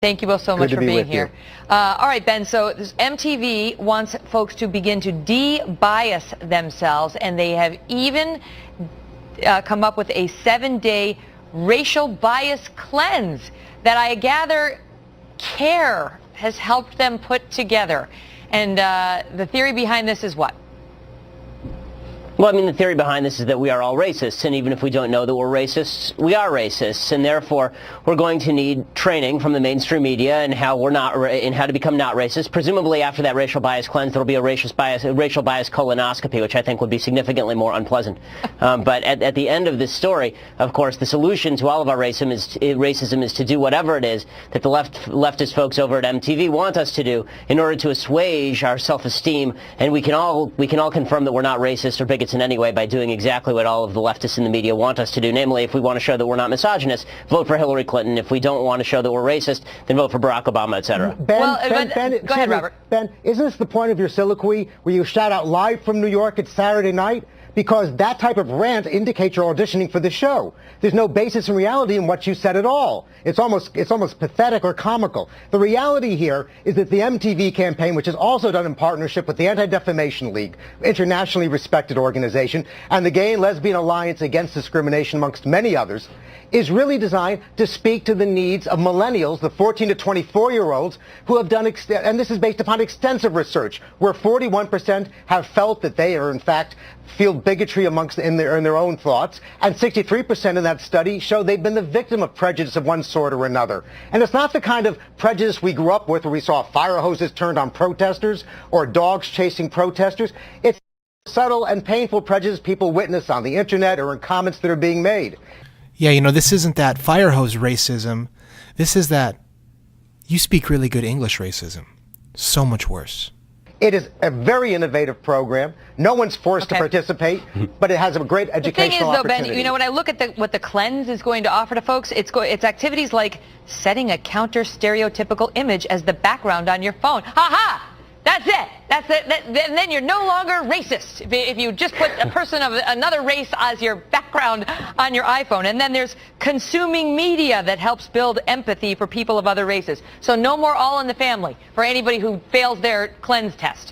Thank you both so much for being here. All right, Ben, so MTV wants folks to begin to de-bias themselves, and they have even come up with a 7-day racial bias cleanse that I gather CARE has helped them put together. And the theory behind this is what? Well, I mean, the theory behind this is that we are all racists, and even if we don't know that we're racists, we are racists, and therefore we're going to need training from the mainstream media in how to become not racist. Presumably, after that racial bias cleanse, there will be a racial bias colonoscopy, which I think would be significantly more unpleasant. But at the end of this story, of course, the solution to all of our racism is to do whatever it is that the leftist folks over at MTV want us to do in order to assuage our self-esteem, and we can all confirm that we're not racist or bigots in any way by doing exactly what all of the leftists in the media want us to do. Namely, if we want to show that we're not misogynists, vote for Hillary Clinton. If we don't want to show that we're racist, then vote for Barack Obama, etc. Ben, go ahead, Robert. Ben, isn't this the point of your soliloquy where you shout out live from New York at Saturday night? Because that type of rant indicates you're auditioning for the show. There's no basis in reality in what you said at all. It's almost pathetic or comical. The reality here is that the MTV campaign, which is also done in partnership with the Anti-Defamation League, internationally respected organization, and the Gay and Lesbian Alliance Against Discrimination, amongst many others, is really designed to speak to the needs of millennials, the 14 to 24-year-olds, who have done, and this is based upon extensive research, where 41% have felt that they are, in fact, feel bigotry in their own thoughts, and 63% in that study show they've been the victim of prejudice of one sort or another. And it's not the kind of prejudice we grew up with where we saw fire hoses turned on protesters or dogs chasing protesters. It's subtle and painful prejudice people witness on the internet or in comments that are being made. Yeah, you know, this isn't that fire hose racism. This is that you speak really good English racism. So much worse. It is a very innovative program. No one's forced to participate, but it has a great educational opportunity. The thing is, though, Ben, you know, when I look at what the cleanse is going to offer to folks, it's activities like setting a counter-stereotypical image as the background on your phone. Ha-ha! That's it. That's it. Then you're no longer racist if you just put a person of another race as your background on your iPhone. And then there's consuming media that helps build empathy for people of other races. So no more All in the Family for anybody who fails their cleanse test.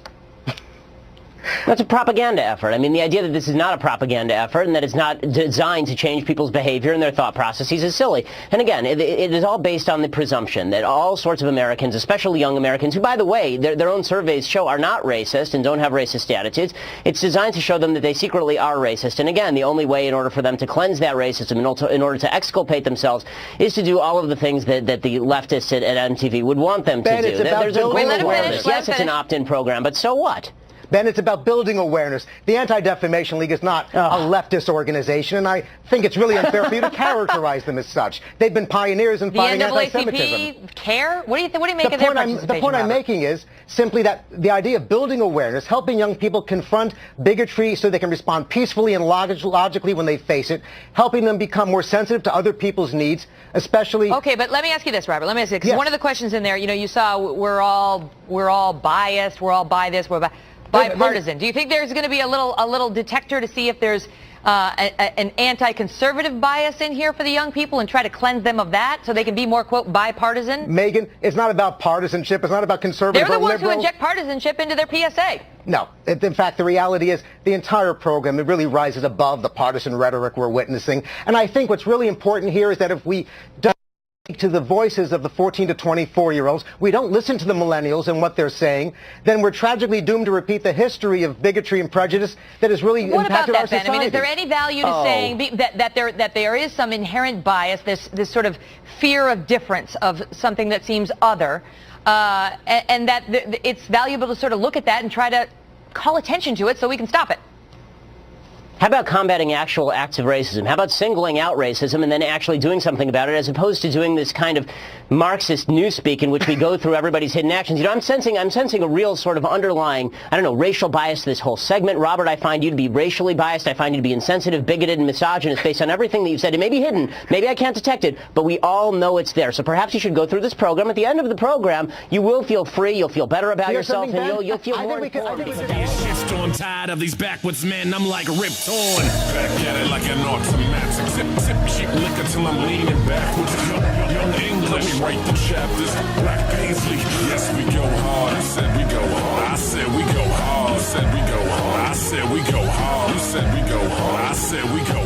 That's a propaganda effort. I mean, the idea that this is not a propaganda effort and that it's not designed to change people's behavior and their thought processes is silly. And again, it is all based on the presumption that all sorts of Americans, especially young Americans, who, by the way, their own surveys show are not racist and don't have racist attitudes, it's designed to show them that they secretly are racist. And again, the only way in order for them to cleanse that racism, in order to exculpate themselves, is to do all of the things that the leftists at MTV would want them to do. There's a great awareness. Yes, it's an opt-in program, but so what? Ben, it's about building awareness. The Anti-Defamation League is not a leftist organization, and I think it's really unfair for you to characterize them as such. They've been pioneers in fighting anti-Semitism. CARE? What do you make of their participation? The point I'm making is simply that the idea of building awareness, helping young people confront bigotry so they can respond peacefully and logically when they face it, helping them become more sensitive to other people's needs, especially... Okay, but let me ask you this, Robert. Let me ask you, because one of the questions in there, you know, you saw we're all biased, we're all by this, we're by... Bipartisan. Do you think there's going to be a little detector to see if there's an anti-conservative bias in here for the young people and try to cleanse them of that so they can be more, quote, bipartisan? Megan, it's not about partisanship. It's not about conservative or liberal. They're the ones who inject partisanship into their PSA. No. In fact, the reality is the entire program, it really rises above the partisan rhetoric we're witnessing. And I think what's really important here is that if we don't to the voices of the 14 to 24-year-olds, we don't listen to the millennials and what they're saying, then we're tragically doomed to repeat the history of bigotry and prejudice that has really impacted our society. I mean, is there any value to saying that there is some inherent bias, this sort of fear of difference of something that seems other, and that it's valuable to sort of look at that and try to call attention to it so we can stop it? How about combating actual acts of racism? How about singling out racism and then actually doing something about it, as opposed to doing this kind of Marxist newspeak in which we go through everybody's hidden actions? You know, I'm sensing a real sort of underlying, I don't know, racial bias to this whole segment. Robert, I find you to be racially biased. I find you to be insensitive, bigoted, and misogynist based on everything that you've said. It may be hidden. Maybe I can't detect it, but we all know it's there. So perhaps you should go through this program. At the end of the program, you will feel free. You'll feel better about yourself, and you'll feel more informed. I'm tired of these backwards men. I'm like ripped on. Back at it like an automatic. Sip cheap liquor till I'm leaning backwards. Young English. Let me write the chapters. Black Paisley. Yes, we go hard. You said we go hard. I said we go hard. You said we go hard. I said we go hard. You said we go hard. I said we go